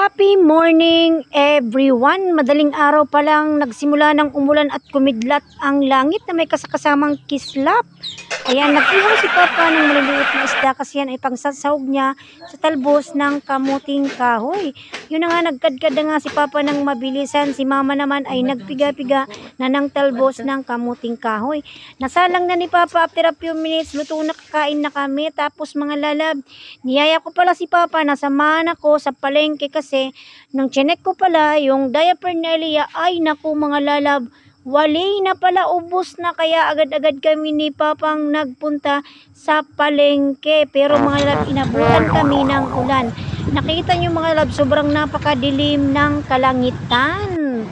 Happy morning everyone! Madaling araw pa lang nagsimula ng umulan at kumidlat ang langit na may kasakasamang kislap. Ayan, nag-ihaw si Papa ng maliliit na isda kasi yan ay pangsasahog niya sa talbos ng kamuting kahoy. Yun na nga, nagkadkad na nga si Papa ng mabilisan. Si Mama naman ay nagpiga-piga na ng talbos ng kamuting kahoy. Nasalang na ni Papa after a few minutes, luto na, kakain na kami. Tapos mga lalab, niyaya ko pala si Papa na samahan ako sa palengke kasi nung chinek ko pala yung diaper ni Elia, ay naku mga lalab, wali na pala, ubos na, kaya agad-agad kami ni Papang nagpunta sa palengke. Pero mga lab, inabutan kami ng ulan. Nakita nyo mga lab, sobrang napakadilim ng kalangitan.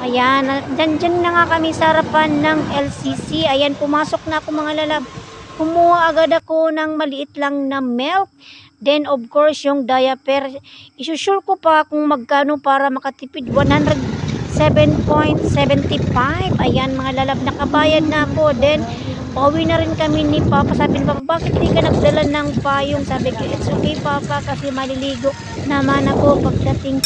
Ayan, dyan na nga kami sa harapan ng LCC. Ayan, pumasok na ako mga lalab. Kumuha agad ako ng maliit lang na milk. Then of course yung diaper, isusure ko pa kung magkano para makatipid. 107.75. Ayan mga lalab, nakabayad na ako. Then pauwi na rin kami ni Papa. Sabi ni Papa, bakit hindi ka nagdala ng payong? Sabi ko, it's okay Papa kasi maliligo naman ako pagdating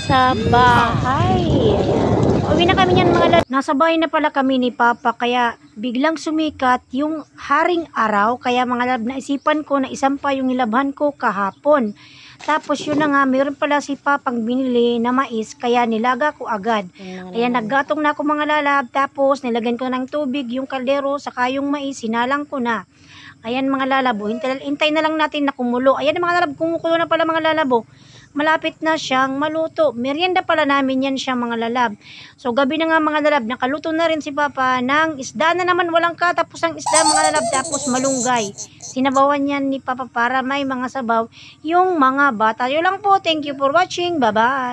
sa bahay. Ayan. Uwi na kami niyan mga lalab. Nasa bahay na pala kami ni Papa, kaya biglang sumikat yung haring araw. Kaya mga lalab, naisipan ko na isampa yung nilabhan ko kahapon. Tapos yun na nga, mayroon pala si Papang binili na mais, kaya nilaga ko agad. Ayan, naggatong na ako mga lalab. Tapos nilagyan ko ng tubig yung kaldero, saka yung mais, sinalang ko na. Ayan mga lalabo, hintay na lang natin na kumulo. Ayan mga lalab, kumukulo na pala mga lalabo. Malapit na siyang maluto. Merienda pala namin yan siya mga lalab. So gabi na nga mga lalab, nakaluto na rin si Papa ng isda na naman, walang katapusang isda mga lalab. Tapos malunggay. Sinabawan yan ni Papa para may mga sabaw yung mga bata. Yun lang po. Thank you for watching. Bye-bye.